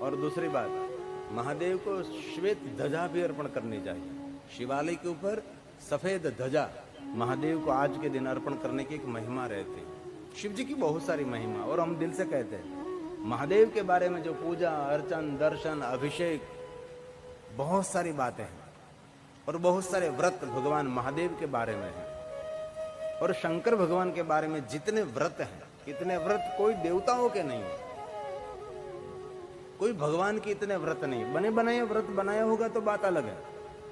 और दूसरी बात, महादेव को श्वेत ध्वजा भी अर्पण करनी चाहिए। शिवालय के ऊपर सफेद ध्वजा महादेव को आज के दिन अर्पण करने की एक महिमा रहती है। शिव जी की बहुत सारी महिमा, और हम दिल से कहते हैं महादेव के बारे में जो पूजा अर्चन दर्शन अभिषेक बहुत सारी बातें हैं, और बहुत सारे व्रत भगवान महादेव के बारे में हैं, और शंकर भगवान के बारे में जितने व्रत हैं, इतने व्रत कोई देवताओं के नहीं है, कोई भगवान के इतने व्रत नहीं। बने बनाए व्रत बनाया होगा तो बात अलग है,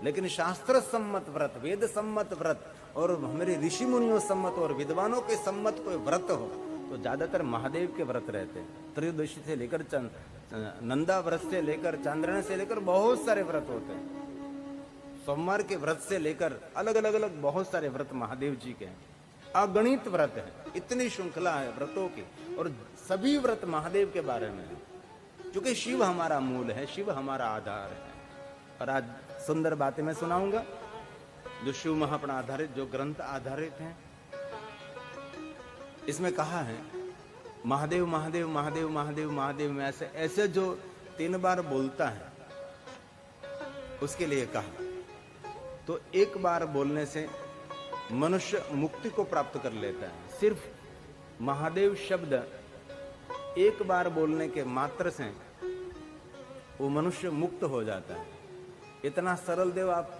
लेकिन शास्त्र सम्मत व्रत, वेद सम्मत व्रत और हमारे ऋषि मुनियों सम्मत और विद्वानों के सम्मत कोई व्रत हो तो ज्यादातर महादेव के व्रत रहते हैं। त्रयोदशी से लेकर नंदा व्रत से लेकर चांद्रण से लेकर बहुत सारे व्रत होते हैं। सोमवार के व्रत से लेकर अलग अलग अलग बहुत सारे व्रत महादेव जी के हैं। अगणित व्रत है, इतनी श्रृंखला है व्रतों की, और सभी व्रत महादेव के बारे में है, क्योंकि शिव हमारा मूल है, शिव हमारा आधार है। और आज सुंदर बातें मैं सुनाऊंगा जो शिव महापुराण आधारित, जो ग्रंथ आधारित हैं। इसमें कहा है महादेव महादेव महादेव महादेव महादेव में ऐसे जो 3 बार बोलता है उसके लिए कहा, तो एक बार बोलने से मनुष्य मुक्ति को प्राप्त कर लेता है। सिर्फ महादेव शब्द एक बार बोलने के मात्र से वो मनुष्य मुक्त हो जाता है। इतना सरल देव आप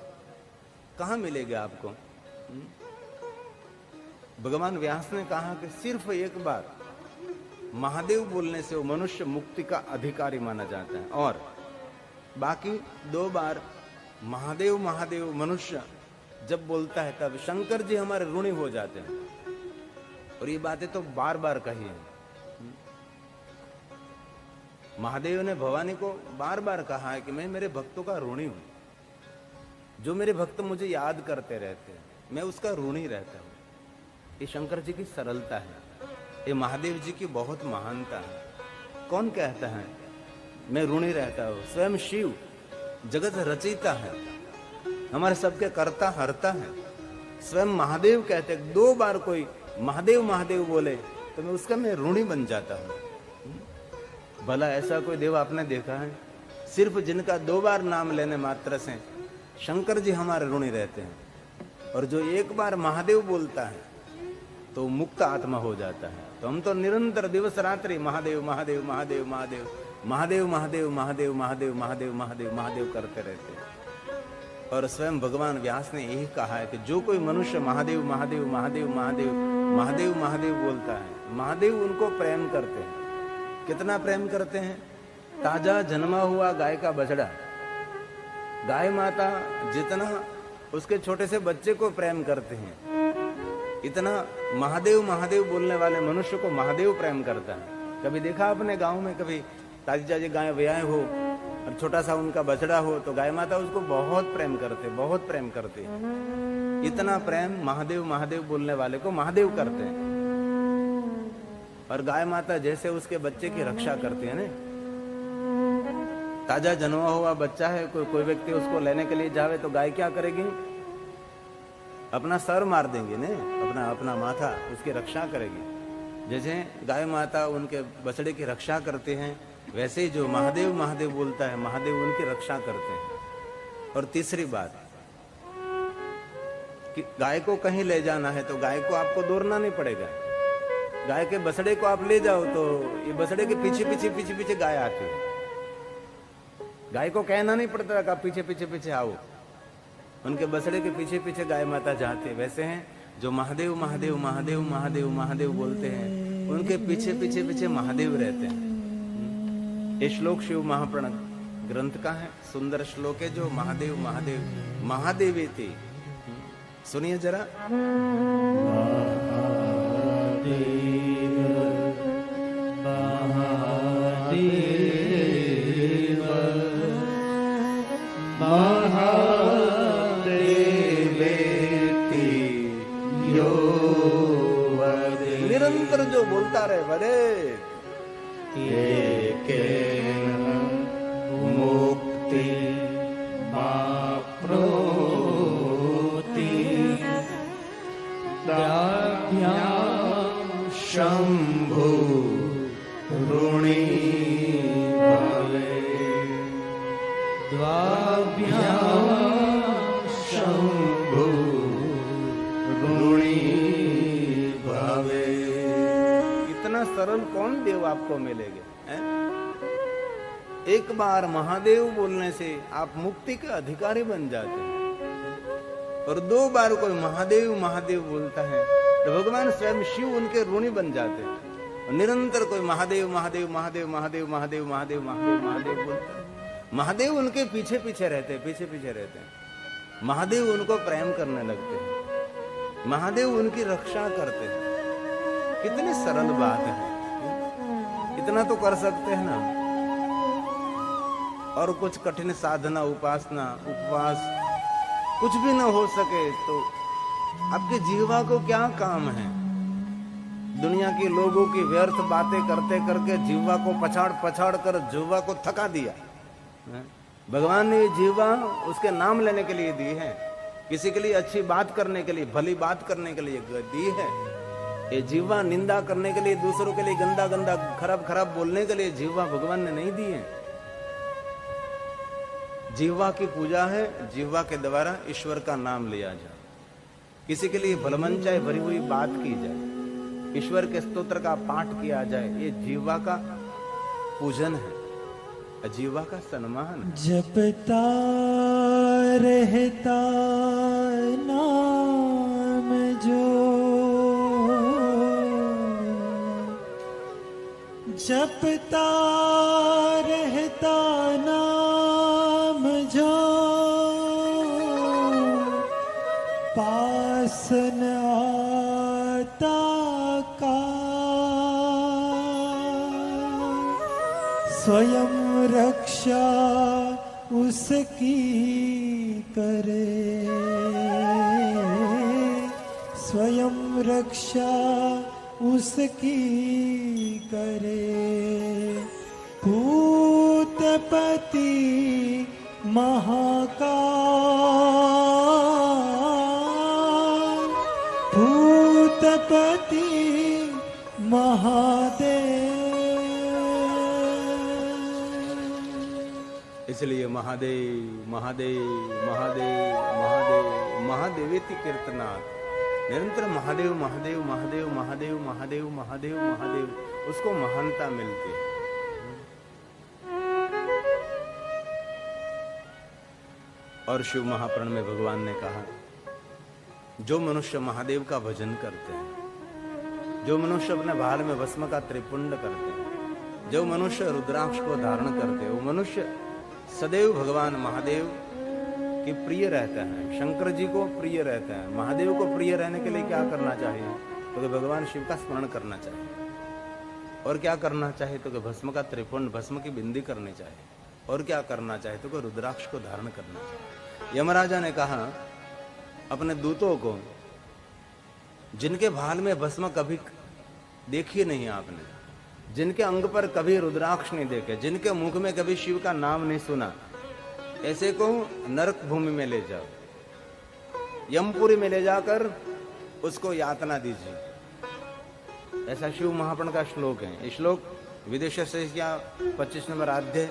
कहां मिलेगा आपको? भगवान व्यास ने कहा कि सिर्फ एक बार महादेव बोलने से वो मनुष्य मुक्ति का अधिकारी माना जाता है, और बाकी 2 बार महादेव महादेव मनुष्य जब बोलता है तब शंकर जी हमारे ऋणी हो जाते हैं। और ये बातें तो बार बार कही है। महादेव ने भवानी को बार बार कहा है कि मैं मेरे भक्तों का ऋणी हूं, जो मेरे भक्त मुझे याद करते रहते हैं मैं उसका ऋणी रहता हूं। ये शंकर जी की सरलता है, ये महादेव जी की बहुत महानता है। कौन कहता है मैं ऋणी रहता हूं? स्वयं शिव जगत रचयिता है, हमारे सबके कर्ता हरता है। स्वयं महादेव कहते हैं 2 बार कोई महादेव महादेव बोले तो मैं उसका मैं ऋणी बन जाता हूं। भला ऐसा कोई देव आपने देखा है? सिर्फ जिनका 2 बार नाम लेने मात्र से शंकर जी हमारे ऋणी रहते हैं, और जो एक बार महादेव बोलता है तो मुक्त आत्मा हो जाता है। तो हम तो निरंतर दिवस रात्रि महादेव महादेव महादेव महादेव महादेव महादेव महादेव महादेव महादेव महादेव महादेव करते रहते हैं। और स्वयं भगवान व्यास ने यही कहा है कि जो कोई मनुष्य महादेव महादेव महादेव महादेव महादेव महादेव बोलता है, महादेव उनको प्रेम करते हैं। कितना प्रेम करते हैं? ताजा जन्मा हुआ गाय का बछड़ा, गाय माता जितना उसके छोटे से बच्चे को प्रेम करते हैं, इतना महादेव महादेव बोलने वाले मनुष्य को महादेव प्रेम करता है। कभी देखा आपने गांव में, कभी ताजी ताजी गाय व्याए हो और छोटा सा उनका बछड़ा हो तो गाय माता उसको बहुत प्रेम करते, बहुत प्रेम करते। इतना प्रेम महादेव महादेव बोलने वाले को महादेव करते हैं। और गाय माता जैसे उसके बच्चे की रक्षा करती है ना, ताजा जन्मा हुआ बच्चा है, कोई व्यक्ति उसको लेने के लिए जावे तो गाय क्या करेगी? अपना सर मार देंगे ने, अपना माथा, उसकी रक्षा करेगी। जैसे गाय माता उनके बछड़े की रक्षा करते हैं, वैसे ही जो महादेव महादेव बोलता है महादेव उनकी रक्षा करते हैं। और तीसरी बात कि गाय को कहीं ले जाना है तो गाय को आपको दौड़ना नहीं पड़ेगा। गाय के बछड़े को आप ले जाओ तो ये बछड़े के पीछे पीछे पीछे पीछे गाय आती है। गाय को कहना नहीं पड़ता कि आप पीछे पीछे पीछे आओ, उनके बछड़े के पीछे पीछे गाय माता जाती है। वैसे हैं जो महादेव महादेव महादेव महादेव महादेव बोलते हैं उनके पीछे पीछे पीछे महादेव रहते हैं। ये श्लोक शिव महापुराण ग्रंथ का है, सुंदर श्लोक है जो महादेव महादेव महादेवी थी। सुनिए जरा। निरंतर जो बोलता रहे बड़े के मुक्ति शंभु ऋणी भवे। द्वाभ्यां शंभु ऋणी भावे। इतना सरल कौन देव आपको मिलेंगे? एक बार महादेव बोलने से आप मुक्ति के अधिकारी बन जाते हैं, और 2 बार कोई महादेव महादेव बोलता है तो भगवान स्वयं शिव उनके ऋणी बन जाते हैं। और निरंतर कोई महादेव महादेव महादेव महादेव महादेव महादेव महादेव महादेव बोलता है, महादेव उनके पीछे पीछे रहते हैं, पीछे पीछे रहते हैं। महादेव उनको प्रेम करने लगते हैं, महादेव उनकी रक्षा करते हैं। कितनी सरल बात है, इतना तो कर सकते हैं ना। और कुछ कठिन साधना, उपासना, उपवास कुछ भी ना हो सके तो आपके जीवा को क्या काम है? दुनिया के लोगों की व्यर्थ बातें करते करके जीवा को पछाड़ पछाड़ कर जीवा को थका दिया। भगवान ने ये जीवा उसके नाम लेने के लिए दी है, किसी के लिए अच्छी बात करने के लिए, भली बात करने के लिए दी है। ये जीवा निंदा करने के लिए, दूसरों के लिए गंदा गंदा खराब खराब बोलने के लिए जीवा भगवान ने नहीं दी है। जीवा की पूजा है, जीवा के द्वारा ईश्वर का नाम लिया जाए, किसी के लिए भलमंचाए भरी हुई बात की जाए, ईश्वर के स्तोत्र का पाठ किया जाए, ये जीवा का पूजन है, जीवा का सम्मान। जपता रहता नाम जो, जपता रहता नाम जो, पास न आता का, स्वयं रक्षा उसकी करे, स्वयं रक्षा उसकी करे। भूतपति महाकाल, भूतपति महादेव। इसलिए महादेव महादेव महादेव महादेव महादेवेति कीर्तनात्, निरंतर महादेव महादेव महादेव महादेव महादेव महादेव महादेव, उसको महानता मिलती है। और शिव महापुराण में भगवान ने कहा, जो मनुष्य महादेव का भजन करते हैं, जो मनुष्य अपने भाल में भस्म का त्रिपुंड करते हैं, जो मनुष्य रुद्राक्ष को धारण करते हैं, वो मनुष्य सदैव भगवान महादेव के प्रिय रहता है, शंकर जी को प्रिय रहता है। महादेव को प्रिय रहने के लिए क्या करना चाहिए? तो भगवान शिव का स्मरण करना चाहिए। और क्या करना चाहिए? तो भस्म का त्रिपुंड, भस्म की बिंदी करनी चाहिए। और क्या करना चाहिए? तो रुद्राक्ष को धारण करना चाहिए। यमराजा ने कहा अपने दूतों को, जिनके भाल में भस्म कभी देखी नहीं आपने, जिनके अंग पर कभी रुद्राक्ष नहीं देखे, जिनके मुख में कभी शिव का नाम नहीं सुना, ऐसे को नरक भूमि में ले जाओ, यमपुरी में ले जाकर उसको यातना दीजिए। ऐसा शिव महापुराण का श्लोक है। ये श्लोक विदेश से 25 नंबर अध्याय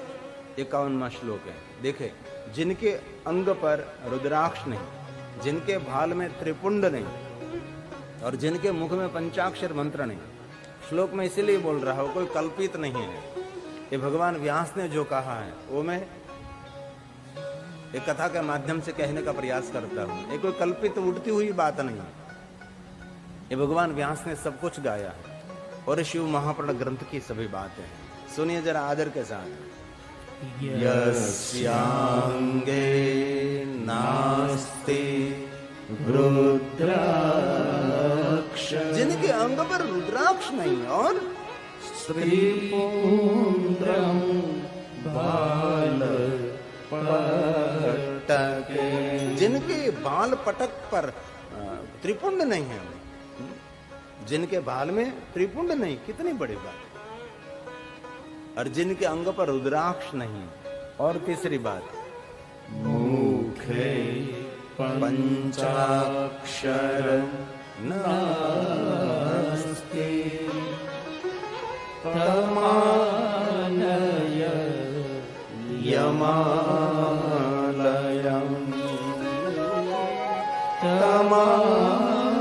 51वां श्लोक है। देखे, जिनके अंग पर रुद्राक्ष नहीं, जिनके भाल में त्रिपुंड नहीं, और जिनके मुख में पंचाक्षर मंत्र नहीं। श्लोक में इसीलिए बोल रहा हूं, कोई कल्पित नहीं है। ये भगवान व्यास ने जो कहा है वो मैं एक कथा के माध्यम से कहने का प्रयास करता हूं। ये कोई कल्पित उठती हुई बात नहीं है, ये भगवान व्यास ने सब कुछ गाया है, और शिव महापुराण ग्रंथ की सभी बातें हैं। सुनिए जरा आदर के साथ। यस्यांगे नास्ति रुद्राक्ष, जिनके अंग पर रुद्राक्ष नहीं और त्रिपुंड्रम बाल पटक, जिनके बाल पटक पर त्रिपुंड नहीं है, जिनके बाल में त्रिपुंड नहीं, कितनी बड़ी बात। और जिनके अंग पर रुद्राक्ष नहीं। और तीसरी बात, मुखे पंचाक्षर नास्ति तमानय यमालयम् तमानय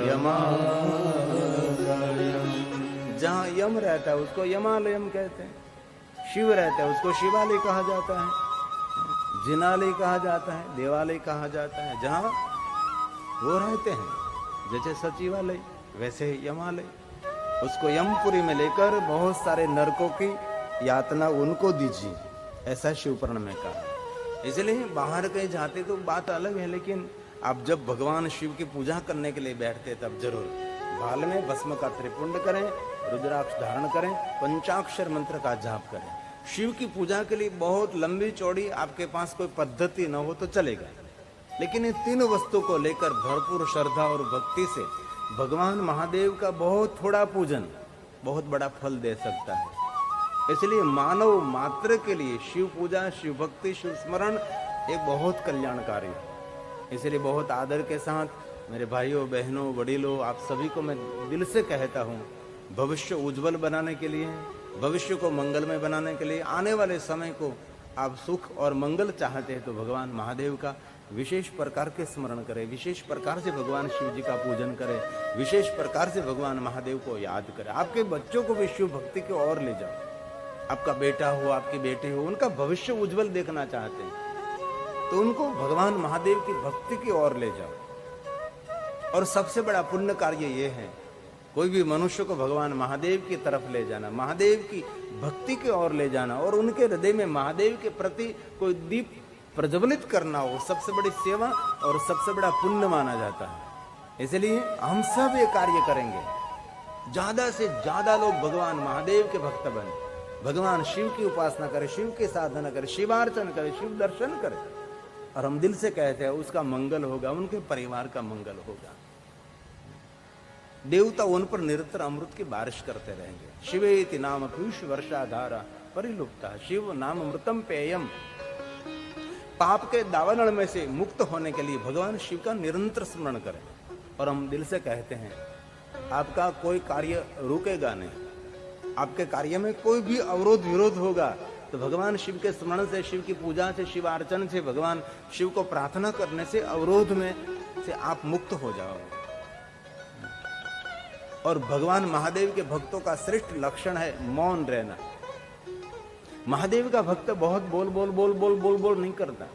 यमालयम्। जहाँ यम रहता है उसको यमालयम कहते हैं, शिव रहता है उसको शिवालय कहा जाता है, जिनालय कहा जाता है, देवालय कहा जाता है। जहाँ वो रहते हैं जैसे सचिवालय वैसे यमालय, उसको यमपुरी में लेकर बहुत सारे नरकों की यातना उनको दीजिए, ऐसा शिवपुराण में कहा। इसलिए बाहर कहीं जाते तो बात अलग है, लेकिन आप जब भगवान शिव की पूजा करने के लिए बैठते तब जरूर बाल में भस्म का त्रिपुंड करें, रुद्राक्ष धारण करें, पंचाक्षर मंत्र का जाप करें। शिव की पूजा के लिए बहुत लंबी चौड़ी आपके पास कोई पद्धति न हो तो चलेगा, लेकिन इन तीन वस्तु को लेकर भरपूर श्रद्धा और भक्ति से भगवान महादेव का बहुत थोड़ा पूजन बहुत बड़ा फल दे सकता है। इसलिए मानव मात्र के लिए शिव पूजा, शिव भक्ति, शिव स्मरण एक बहुत कल्याणकारी है। इसलिए बहुत आदर के साथ मेरे भाइयों, बहनों, वडीलों, आप सभी को मैं दिल से कहता हूँ, भविष्य उज्जवल बनाने के लिए, भविष्य को मंगलमय बनाने के लिए, आने वाले समय को आप सुख और मंगल चाहते हैं तो भगवान महादेव का विशेष प्रकार के स्मरण करें, विशेष प्रकार से भगवान शिव जी का पूजन करें, विशेष प्रकार से भगवान महादेव को याद करें। आपके बच्चों को भी शिव भक्ति की ओर ले जाओ। आपका बेटा हो, आपकी बेटी हो, उनका भविष्य उज्जवल देखना चाहते हैं तो उनको भगवान महादेव की भक्ति की ओर ले जाओ। और सबसे बड़ा पुण्य कार्य ये है, कोई भी मनुष्य को भगवान महादेव की तरफ ले जाना, महादेव की भक्ति की ओर ले जाना और उनके हृदय में महादेव के प्रति कोई दीप प्रज्वलित करना हो, सबसे बड़ी सेवा और सबसे बड़ा पुण्य माना जाता है। इसलिए हम सब ये कार्य करेंगे, ज्यादा से ज्यादा लोग भगवान महादेव के भक्त बने, भगवान शिव की उपासना करें, शिव की साधना करें, शिवार्चन करें, शिव दर्शन करें। और हम दिल से कहते हैं उसका मंगल होगा, उनके परिवार का मंगल होगा। देवता उन पर निरंतर अमृत की बारिश करते रहेंगे। शिवेति नाम पीयूष वर्षा धारा परिलुप्ता, शिव नाम अमृतम पेयम। पाप के दावानल में से मुक्त होने के लिए भगवान शिव का निरंतर स्मरण करें। और हम दिल से कहते हैं आपका कोई कार्य रुकेगा नहीं, आपके कार्य में कोई भी अवरोध विरोध होगा तो भगवान शिव के स्मरण से, शिव की पूजा से, शिव अर्चन से, भगवान शिव को प्रार्थना करने से अवरोध में से आप मुक्त हो जाओगे। और भगवान महादेव के भक्तों का श्रेष्ठ लक्षण है मौन रहना। महादेव का भक्त बहुत बोल बोल बोल बोल बोल बोल नहीं करता,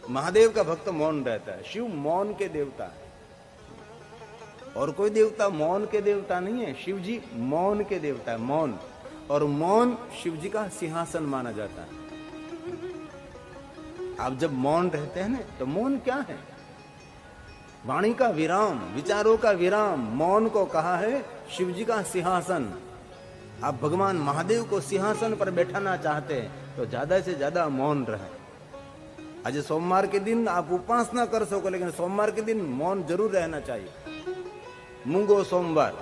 महादेव का भक्त मौन रहता है। शिव मौन के देवता है, और कोई देवता मौन के देवता नहीं है। शिव जी मौन के देवता है, मौन। और मौन शिव जी का सिंहासन माना जाता है। आप जब मौन रहते हैं ना, तो मौन क्या है? वाणी का विराम, विचारों का विराम, मौन को कहा है शिव जी का सिंहासन। आप भगवान महादेव को सिंहासन पर बैठाना चाहते हैं तो ज्यादा से ज्यादा मौन रहे। आज सोमवार के दिन आप उपासना कर सको, लेकिन सोमवार के दिन मौन जरूर रहना चाहिए। मूंगो सोमवार,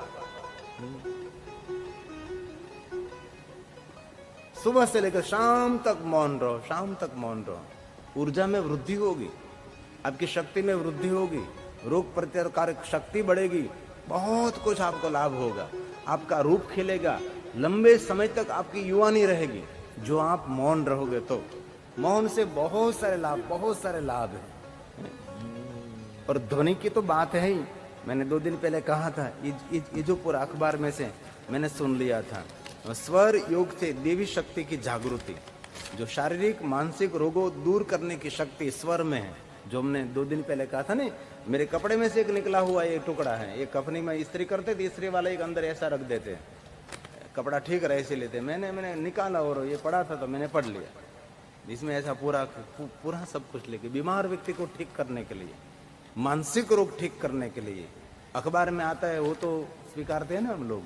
सुबह से लेकर शाम तक मौन रहो, शाम तक मौन रहो। ऊर्जा में वृद्धि होगी, आपकी शक्ति में वृद्धि होगी, रोग प्रतिकारक शक्ति बढ़ेगी, बहुत कुछ आपको लाभ होगा। आपका रूप खिलेगा, लंबे समय तक आपकी युवानी रहेगी जो आप मौन रहोगे तो। मौन से बहुत सारे लाभ हैं। और ध्वनि की तो बात है ही। मैंने 2 दिन पहले कहा था, ये जो पूरा अखबार में से मैंने सुन लिया था, स्वर योग से देवी शक्ति की जागृति, जो शारीरिक मानसिक रोगों दूर करने की शक्ति स्वर में है। जो हमने 2 दिन पहले कहा था ना, मेरे कपड़े में से एक निकला हुआ एक टुकड़ा है, एक कफनी में इस्त्री करते थे, इस्त्री वाला एक अंदर ऐसा रख देते, कपड़ा ठीक रहे ऐसे लेते। मैंने निकाला और ये पड़ा था तो मैंने पढ़ लिया। इसमें ऐसा पूरा सब कुछ लेके बीमार व्यक्ति को ठीक करने के लिए, मानसिक रोग ठीक करने के लिए अखबार में आता है, वो तो स्वीकारते हैं ना हम लोग।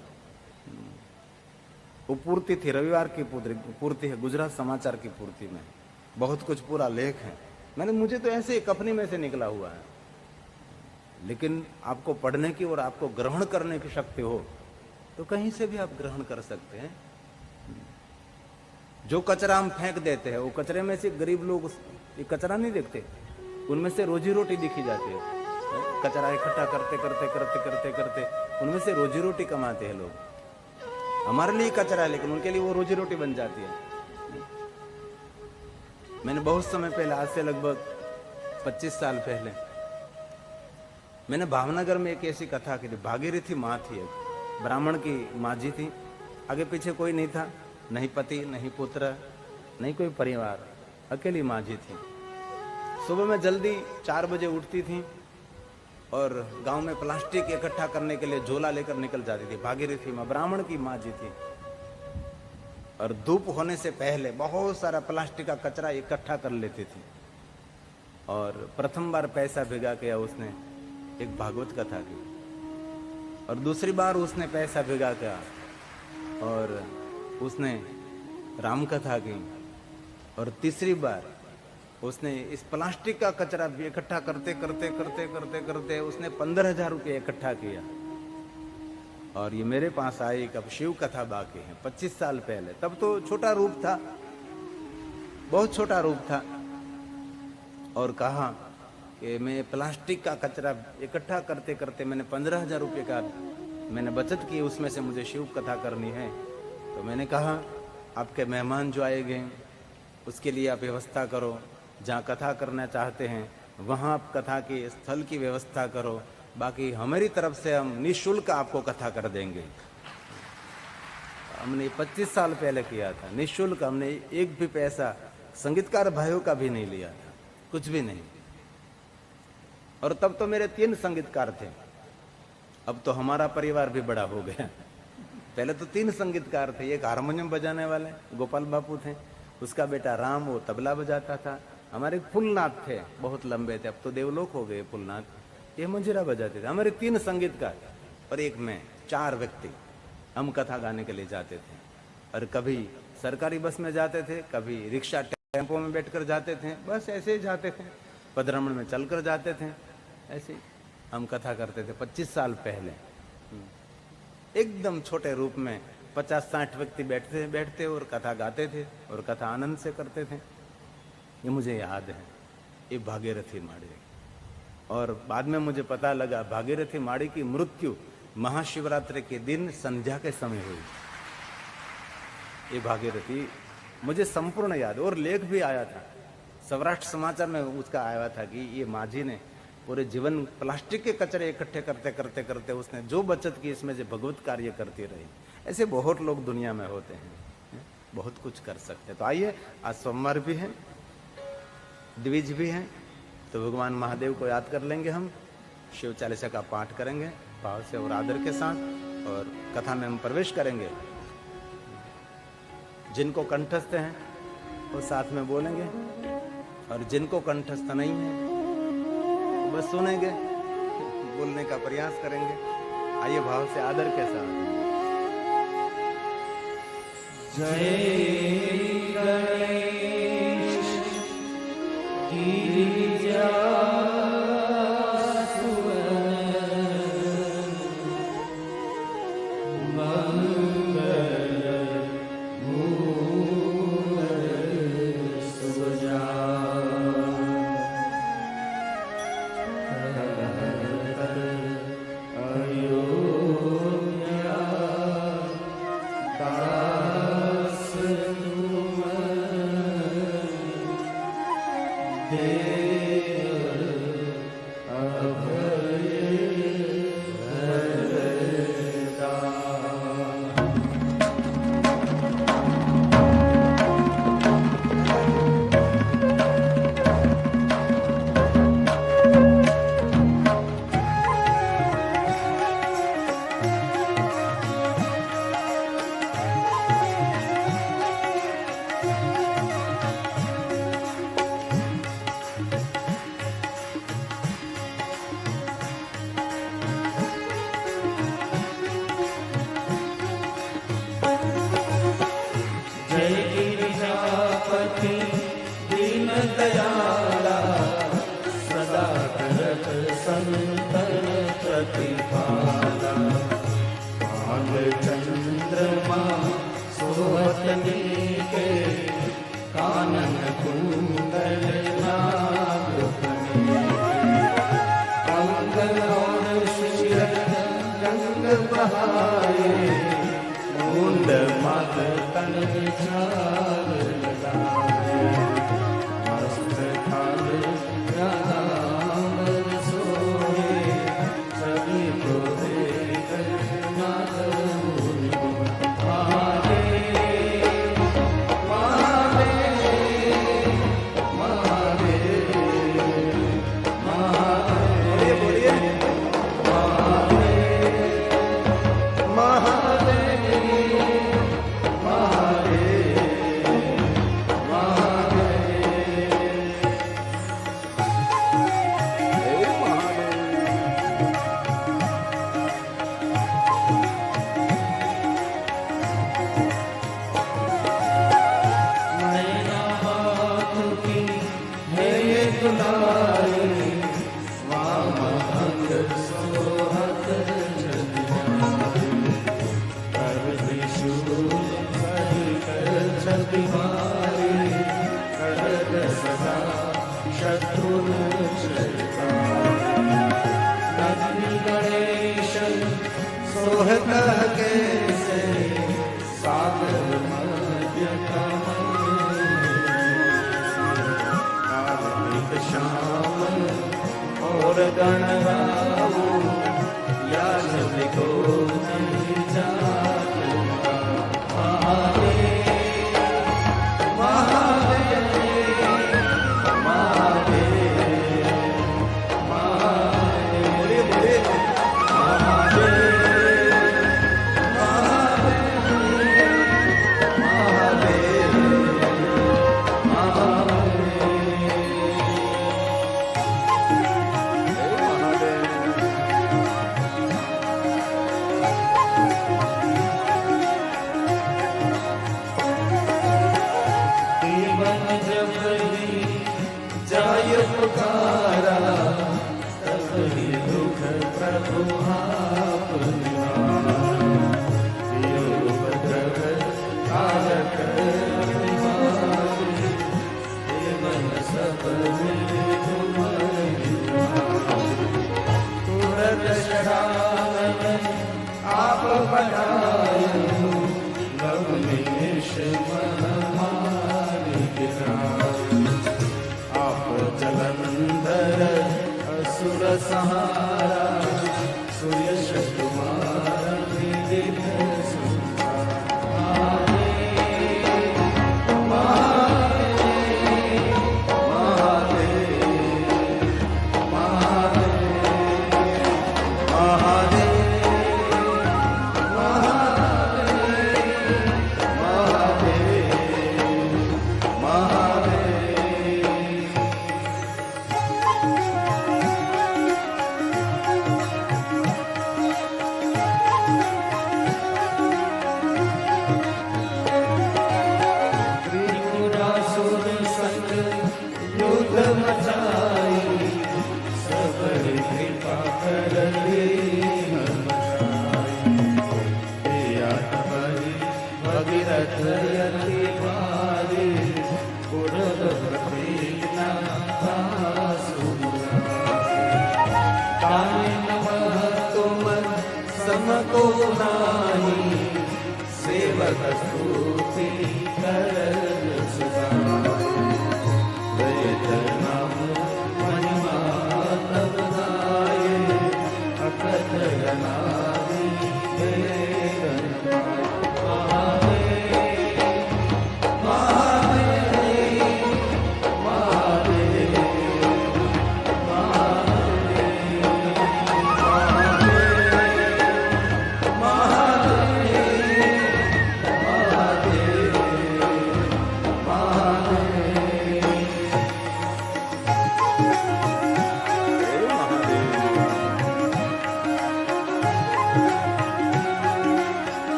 वो पूर्ति थी, रविवार की पूर्ति है, गुजरात समाचार की पूर्ति में बहुत कुछ पूरा लेख है। मुझे तो ऐसे कफनी में से निकला हुआ है। लेकिन आपको पढ़ने की और आपको ग्रहण करने की शक्ति हो तो कहीं से भी आप ग्रहण कर सकते हैं। जो कचरा हम फेंक देते हैं, वो कचरे में से गरीब लोग ये कचरा नहीं देखते, उनमें से रोजी रोटी दिखी जाती है। कचरा इकट्ठा करते करते करते करते करते उनमें से रोजी रोटी कमाते हैं लोग। हमारे लिए कचरा है, लेकिन उनके लिए वो रोजी रोटी बन जाती है। मैंने बहुत समय पहले, आज से लगभग 25 साल पहले, मैंने भावनगर में एक ऐसी कथा की थी। भागीरथी माँ थी, एक ब्राह्मण की माँ जी थी। आगे पीछे कोई नहीं था, नहीं पति, नहीं पुत्र, नहीं कोई परिवार, अकेली माँ जी थी। सुबह में जल्दी 4 बजे उठती थी और गांव में प्लास्टिक इकट्ठा करने के लिए झोला लेकर निकल जाती थी। भागीरथी माँ ब्राह्मण की माँ जी थी, और धूप होने से पहले बहुत सारा प्लास्टिक का कचरा इकट्ठा कर लेती थी। और प्रथम बार पैसा भिगा किया उसने एक भागवत कथा की, और दूसरी बार उसने पैसा भिगा किया और उसने राम कथा की, और तीसरी बार उसने इस प्लास्टिक का कचरा इकट्ठा करते करते करते करते करते उसने 15,000 रुपये इकट्ठा किया। और ये मेरे पास आई कि अब शिव कथा बाकी है। 25 साल पहले, तब तो छोटा रूप था, बहुत छोटा रूप था। और कहा कि मैं प्लास्टिक का कचरा इकट्ठा करते करते मैंने 15,000 रुपये का मैंने बचत की, उसमें से मुझे शिव कथा करनी है। तो मैंने कहा आपके मेहमान जो आएंगे उसके लिए आप व्यवस्था करो, जहाँ कथा करना चाहते हैं वहाँ आप कथा के स्थल की व्यवस्था करो, बाकी हमारी तरफ से हम निःशुल्क आपको कथा कर देंगे। हमने 25 साल पहले किया था, निःशुल्क। हमने एक भी पैसा संगीतकार भाइयों का भी नहीं लिया था, कुछ भी नहीं। और तब तो मेरे 3 संगीतकार थे, अब तो हमारा परिवार भी बड़ा हो गया। पहले तो 3 संगीतकार थे। एक हारमोनियम बजाने वाले गोपाल बापू थे, उसका बेटा राम वो तबला बजाता था। हमारे फुलनाथ थे, बहुत लंबे थे, अब तो देवलोक हो गए फुलनाथ, ये मंजीरा बजाते थे। हमारे 3 संगीतकार और एक मैं, 4 व्यक्ति हम कथा गाने के लिए जाते थे। और कभी सरकारी बस में जाते थे, कभी रिक्शा टेम्पो में बैठकर जाते थे, बस ऐसे ही जाते थे। पदरमण में चलकर जाते थे, ऐसे हम कथा करते थे 25 साल पहले। एकदम छोटे रूप में 50-60 व्यक्ति बैठते और कथा गाते थे और कथा आनंद से करते थे। ये मुझे याद है, ये भागीरथी माड़ी। और बाद में मुझे पता लगा भागीरथी माड़ी की मृत्यु महाशिवरात्रि के दिन संध्या के समय हुई। ये भागीरथी मुझे संपूर्ण याद है, और लेख भी आया था सौराष्ट्र समाचार में, उसका आया था कि ये माँ जी ने पूरे जीवन प्लास्टिक के कचरे इकट्ठे करते करते करते उसने जो बचत की इसमें से भगवत कार्य करती रही। ऐसे बहुत लोग दुनिया में होते हैं, बहुत कुछ कर सकते हैं। तो आइए, आज सोमवार भी है, द्विज भी है, तो भगवान महादेव को याद कर लेंगे। हम शिव चालीसा का पाठ करेंगे भाव से और आदर के साथ, और कथा में हम प्रवेश करेंगे। जिनको कंठस्थ हैं वो साथ में बोलेंगे, और जिनको कंठस्थ नहीं है वो बस सुनेंगे, बोलने का प्रयास करेंगे। आइए भाव से आदर के साथ। जय गणेश गिरिजा मुंड मत तन चार लगावे, मस्त खाल राधामर सोहे, सभी को देकर माधव मुनि गुण। महादेव महादेव महादेव महादेव, बोलिए सोहता कैसे सागर मध्य कार्तिक श्याम और गणराओ, याचक को नहीं जाता। महादेव महादेव महादेव महादेव, बोलिए बोलिए जाय पुकारा, तब ही दुख प्रभु आप निवारा। योग उपद्रव कारक निवारी, देवन सब मिले तुम्हारी। तुरत शरण आप बढ़ाए, नव निमिष मन मारी गिराए। जलंधर असुर सहारा, सुयश कुमार विदित समको नाही, सेवक स्तुति करन सुधाई। वेद नाम महिमा तब गाए, अकथ अनादि वेदन पाए।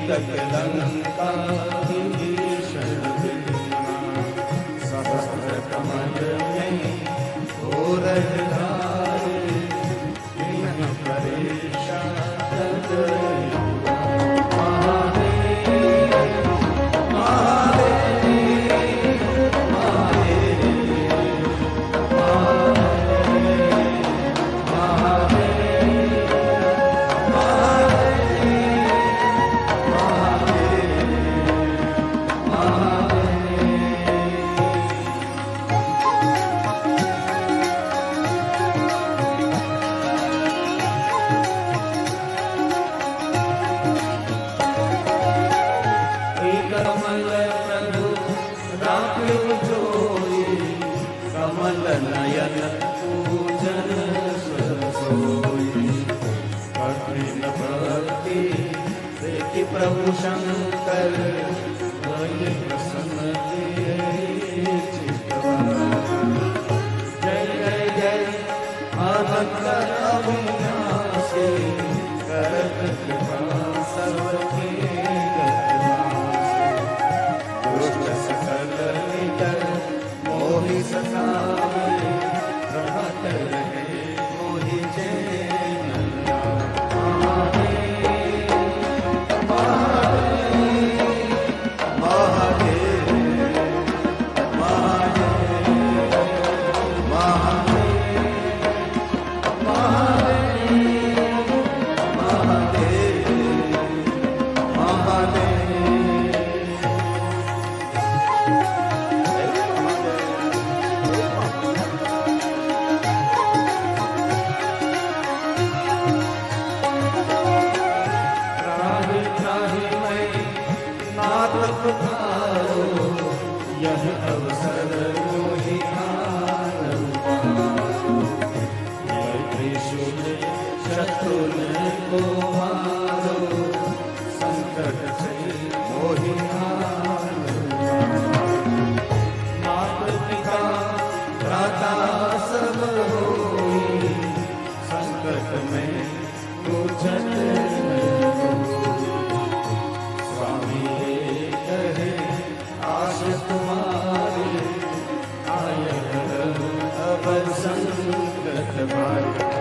जब सतावे रहत रहे मोहि चैन महादेव महादेव यह अवसर मोहि त्रिशूल शत्रुन को मारो संकट से मोहि माता पिता भ्राता सब होई संकट में पूछत तुम्हारे आय अब संकट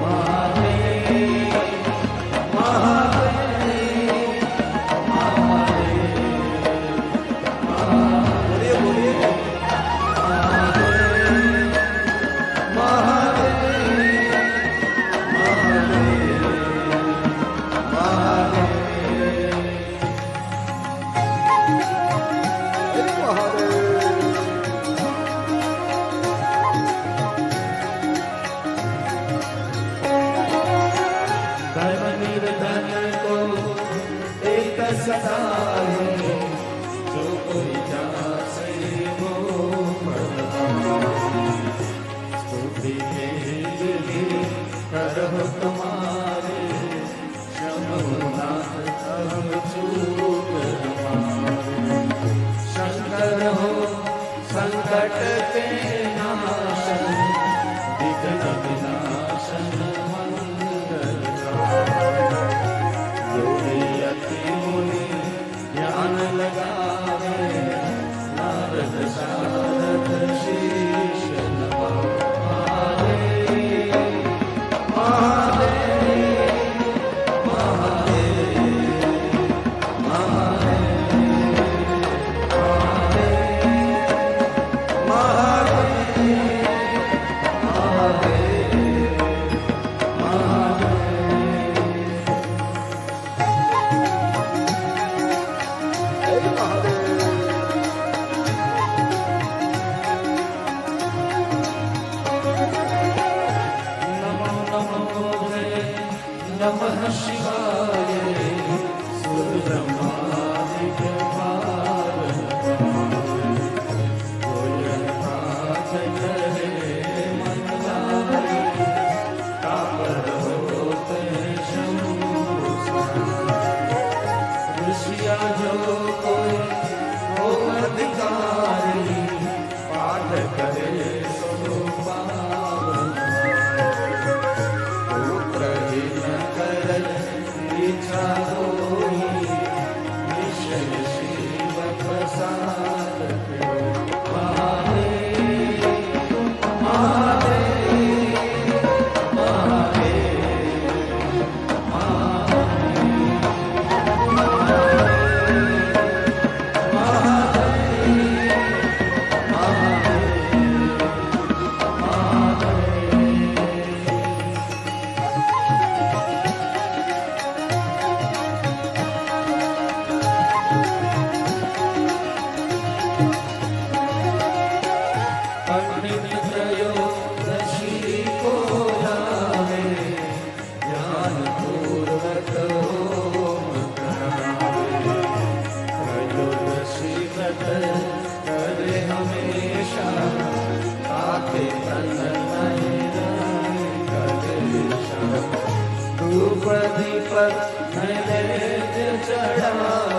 महादेव महादेव महादेव बोलिए महादेव महादेव सदाए जो कोई जासे वो स्तुति के विधि करह तुम्हारे शंभुनाथ अहम चूक हमारे शंकर हो संकट के नाशन विघ्न विनाशन ध्यान लगावे नारद शारद शीश महादेव महादेव महादेव महादेव नमः शिवाय सुर ब्रह्मादिक ऋषिया जो कोई हो अधिकारी पाठ करे सो पावन इच्छा होई निश्चय शिव प्रसाद महादेव महादेव महादेव करे हमेशा आके धूप दीपक नैवेद्य चढ़ा